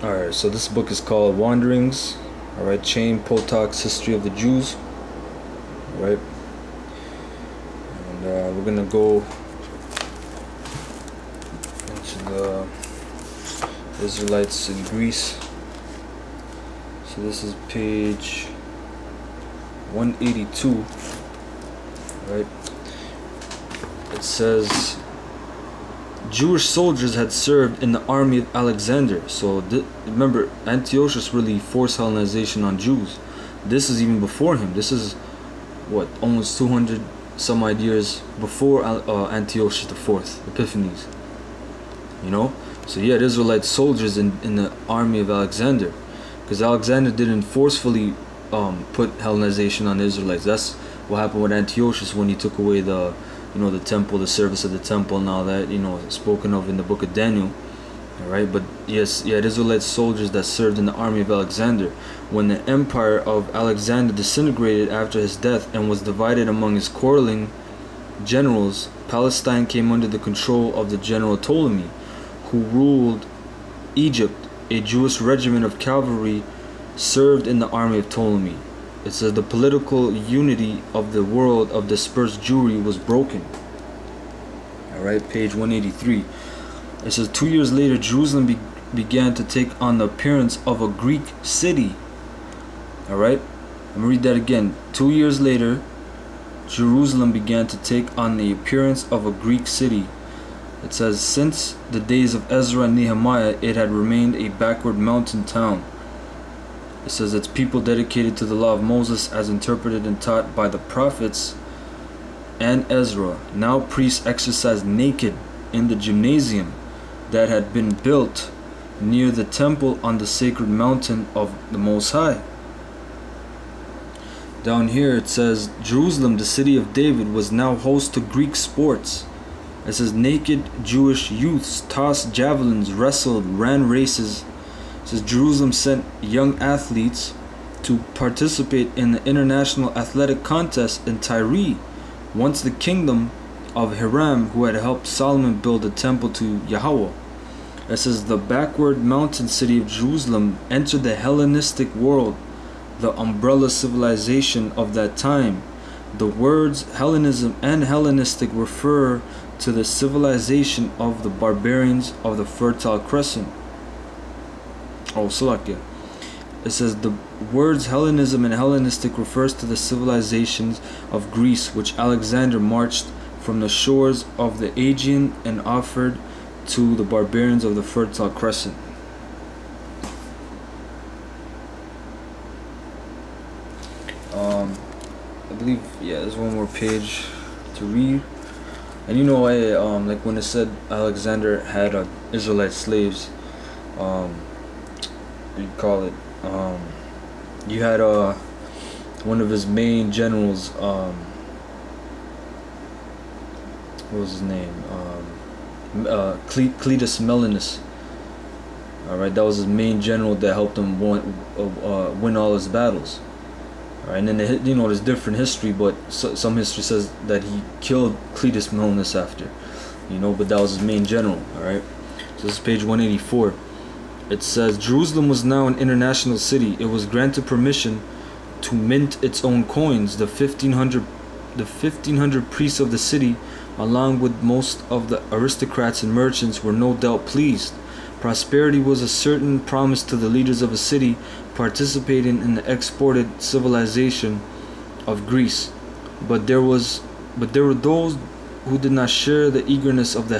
Alright, so this book is called Wanderings, alright, Chaim Potok's History of the Jews, alright, and we're gonna go into the Israelites in Greece. So this is page 182, right? It says Jewish soldiers had served in the army of Alexander. So remember, Antiochus really forced Hellenization on Jews. This is even before him. This is what, almost 200 some odd years before Antiochus IV, Epiphanes. You know, so you had Israelite soldiers in the army of Alexander, because Alexander didn't forcefully put Hellenization on the Israelites. That's what happened with Antiochus when he took away the, you know, the temple, the service of the temple and all that, you know, spoken of in the book of Daniel. Alright, but yes, you had Israelite soldiers that served in the army of Alexander. When the empire of Alexander disintegrated after his death and was divided among his quarreling generals, Palestine came under the control of the general Ptolemy, who ruled Egypt. A Jewish regiment of cavalry served in the army of Ptolemy. It says the political unity of the world of dispersed Jewry was broken. Alright, page 183. It says 2 years later, Jerusalem began to take on the appearance of a Greek city. Alright, let me read that again. 2 years later, Jerusalem began to take on the appearance of a Greek city. It says, since the days of Ezra and Nehemiah, it had remained a backward mountain town. It says its people dedicated to the law of Moses as interpreted and taught by the prophets and Ezra. Now priests exercised naked in the gymnasium that had been built near the temple on the sacred mountain of the Most High. Down here it says Jerusalem, the city of David, was now host to Greek sports. It says naked Jewish youths tossed javelins, wrestled, ran races. It says Jerusalem sent young athletes to participate in the international athletic contest in Tyre, once the kingdom of Hiram, who had helped Solomon build a temple to Yahweh. It says the backward mountain city of Jerusalem entered the Hellenistic world, the umbrella civilization of that time. The words Hellenism and Hellenistic refer to the civilization of the barbarians of the Fertile Crescent. Oh, Salakia. It says the words Hellenism and Hellenistic refers to the civilizations of Greece, which Alexander marched from the shores of the Aegean and offered to the barbarians of the Fertile Crescent. I believe, yeah, there's one more page to read. And you know, like when it said Alexander had Israelite slaves, what do you call it? You had one of his main generals, what was his name? Cletus Melanus. Alright, that was his main general that helped him win all his battles. Alright, and then you know, there's different history, but some history says that he killed Cletus Melanus after, you know, but that was his main general. Alright, so this is page 184. It says Jerusalem was now an international city. It was granted permission to mint its own coins. The 1500 priests of the city, along with most of the aristocrats and merchants, were no doubt pleased. Prosperity was a certain promise to the leaders of a city participating in the exported civilization of Greece. But there were those who did not share the eagerness of the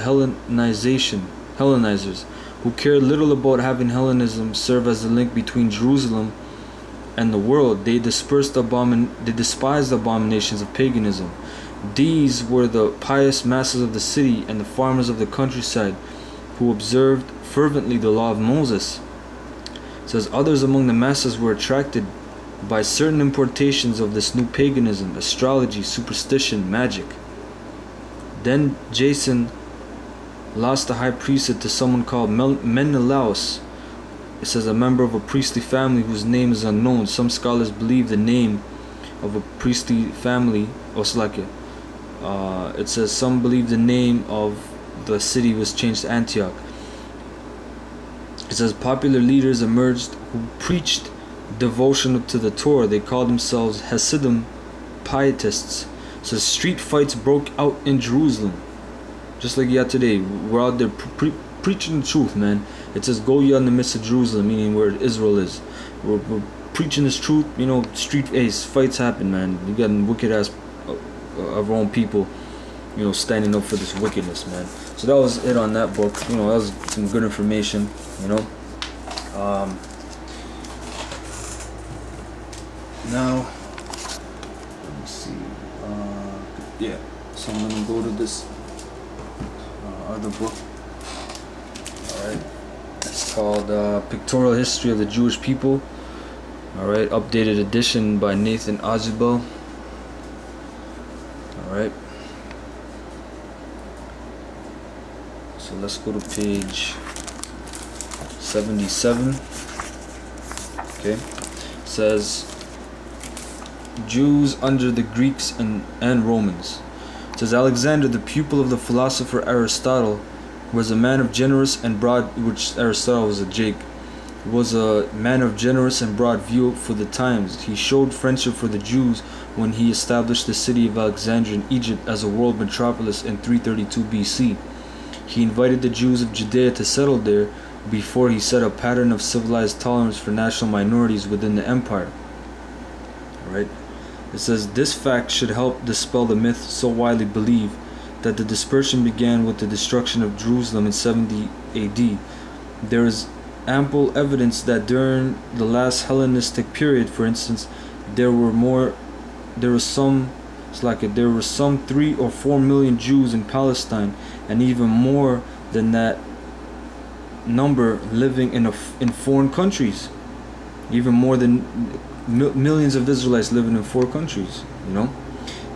Hellenizers, who cared little about having Hellenism serve as the link between Jerusalem and the world. They despised the abominations of paganism. These were the pious masses of the city and the farmers of the countryside, who observed fervently the law of Moses. It says others among the masses were attracted by certain importations of this new paganism, astrology, superstition, magic. Then Jason lost the high priesthood to someone called Menelaus. It says a member of a priestly family whose name is unknown. Some scholars believe the name of a priestly family, Oslakia. It says some believe the name of the city was changed to Antioch. It says popular leaders emerged who preached devotion to the Torah. They called themselves Hasidim, pietists. It says street fights broke out in Jerusalem, just like you have today. We're out there preaching the truth, man. It says go ye in the midst of Jerusalem, meaning where Israel is. We're preaching this truth. You know, street fights happen, man. You got wicked ass of our own people, you know, standing up for this wickedness, man. So that was it on that book. You know, that was some good information, you know. Now let me see. Yeah, so I'm gonna go to this other book. Alright, it's called Pictorial History of the Jewish People. Alright, updated edition by Nathan Azubel. Alright, so let's go to page 77. Okay, it says Jews under the Greeks and Romans. It says Alexander, the pupil of the philosopher Aristotle, was a man of generous and broad, which Aristotle was was a man of generous and broad view for the times. He showed friendship for the Jews when he established the city of Alexandria in Egypt as a world metropolis in 332 BC. He invited the Jews of Judea to settle there before he set a pattern of civilized tolerance for national minorities within the empire. Right? It says this fact should help dispel the myth so widely believed that the dispersion began with the destruction of Jerusalem in 70 AD. There is ample evidence that during the last Hellenistic period, for instance, there were some 3 or 4 million Jews in Palestine, and even more than that number living in foreign countries. Even more than millions of Israelites living in 4 countries, you know.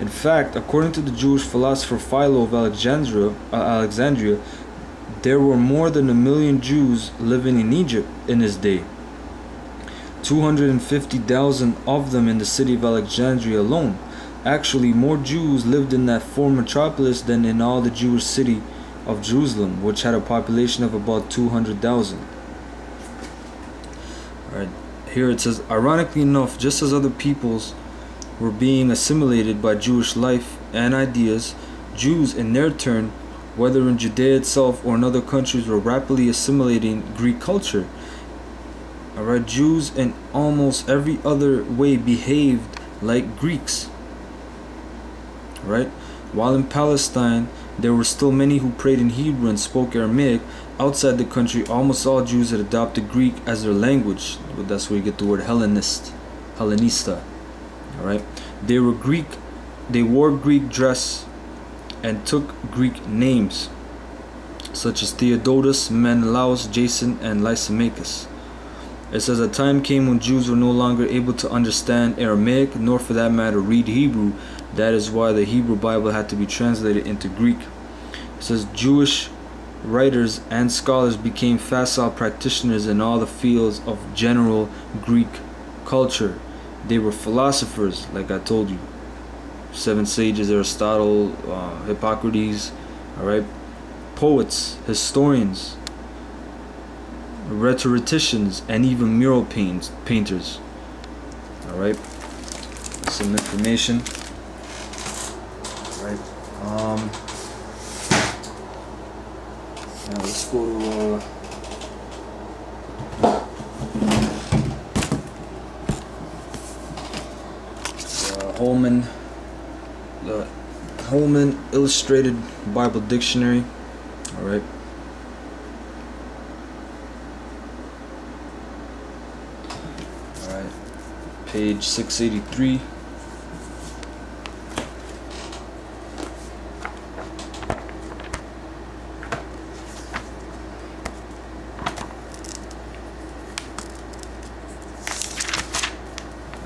In fact, according to the Jewish philosopher Philo of Alexandria, there were more than 1 million Jews living in Egypt in his day. 250,000 of them in the city of Alexandria alone. Actually, more Jews lived in that former metropolis than in all the Jewish city of Jerusalem, which had a population of about 200,000. Alright, here it says, ironically enough, just as other peoples were being assimilated by Jewish life and ideas, Jews in their turn, whether in Judea itself or in other countries, were rapidly assimilating Greek culture. Alright, Jews in almost every other way behaved like Greeks. Right? While in Palestine, there were still many who prayed in Hebrew and spoke Aramaic. Outside the country, almost all Jews had adopted Greek as their language. That's where you get the word Hellenista. Alright? They wore Greek dress and took Greek names, such as Theodotus, Menelaus, Jason, and Lysimachus. It says a time came when Jews were no longer able to understand Aramaic, nor for that matter read Hebrew. That is why the Hebrew Bible had to be translated into Greek. It says Jewish writers and scholars became facile practitioners in all the fields of general Greek culture. They were philosophers, like I told you. 7 sages, Aristotle, Hippocrates, alright? Poets, historians, rhetoricians, and even mural painters. Alright? Some information. Alright. Now let's go to the Holman Illustrated Bible Dictionary. Alright. Alright. Page 683.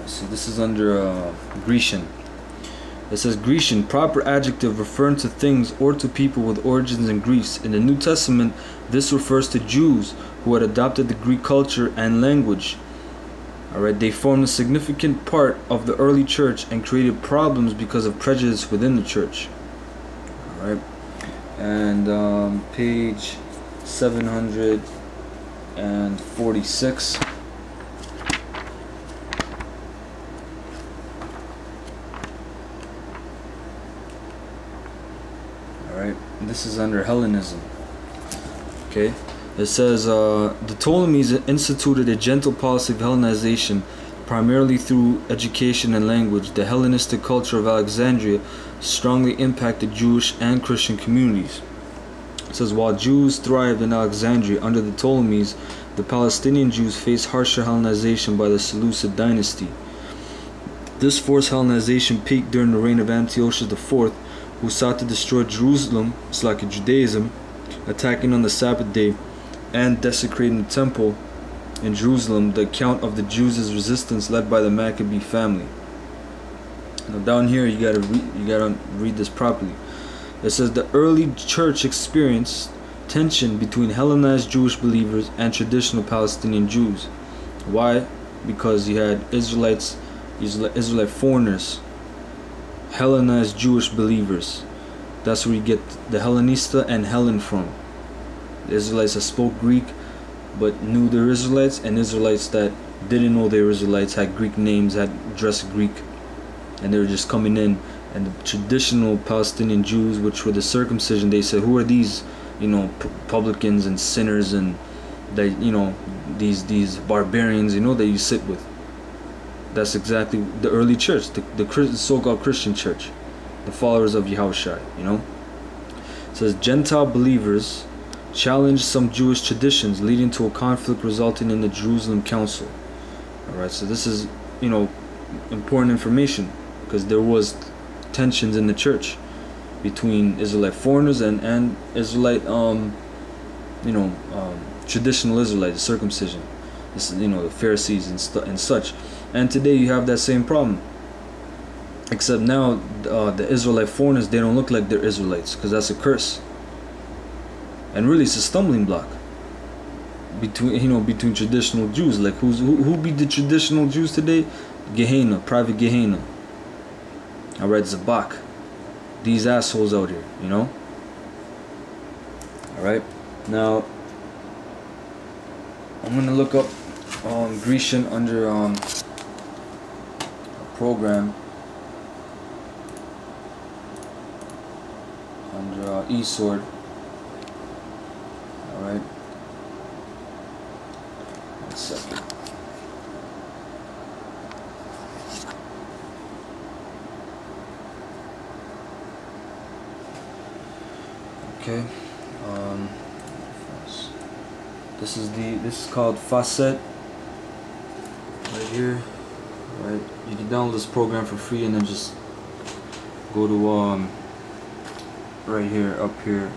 So this is under Grecian. It says Grecian, proper adjective referring to things or to people with origins in Greece. In the New Testament, this refers to Jews who had adopted the Greek culture and language. Alright, they formed a significant part of the early church and created problems because of prejudice within the church. Alright, and page 700. 146. Alright, this is under Hellenism. Okay, it says the Ptolemies instituted a gentle policy of Hellenization primarily through education and language. The Hellenistic culture of Alexandria strongly impacted Jewish and Christian communities. It says while Jews thrived in Alexandria under the Ptolemies, the Palestinian Jews faced harsher Hellenization by the Seleucid dynasty. This forced Hellenization peaked during the reign of Antiochus IV, who sought to destroy Jerusalem, it's like a Judaism, attacking on the Sabbath day and desecrating the temple in Jerusalem. The account of the Jews' resistance led by the Maccabee family. Now down here you gotta read this properly. It says the early church experienced tension between Hellenized Jewish believers and traditional Palestinian Jews. Why? Because you had Israelite foreigners, Hellenized Jewish believers. That's where you get the Hellenista and Hellen from. The Israelites that spoke Greek but knew they're Israelites, and Israelites that didn't know they were Israelites, had Greek names, had dressed Greek, and they were just coming in. And the traditional Palestinian Jews, which were the circumcision, they said, who are these, publicans and sinners and that, these barbarians, that you sit with. That's exactly the early church, the so-called Christian church, the followers of Yahushua. It says Gentile believers challenged some Jewish traditions, leading to a conflict resulting in the Jerusalem Council. Alright, so this is, important information, because there was tensions in the church between Israelite foreigners and Israelite, traditional Israelites, circumcision. This is, the Pharisees and such. And today you have that same problem. Except now, the Israelite foreigners, they don't look like they're Israelites, because that's a curse. And really, it's a stumbling block between traditional Jews. Like who be the traditional Jews today? Gehenna, private Gehenna. All right, Zabak. These assholes out here, All right. Now, I'm gonna look up Grecian under a program under eSword. Alright. 1 second. Okay. This is called Facet. Right here. Right. You can download this program for free and then just go to right here, up here,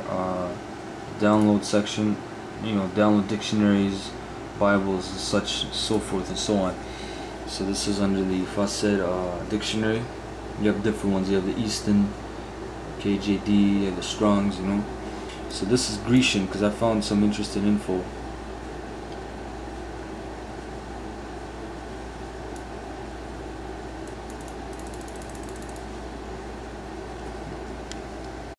download section, download dictionaries, Bibles, and such, so forth and so on. So this is under the Facet dictionary. You have different ones. You have the Easton, KJD, you have the Strongs, So this is Grecian, because I found some interesting info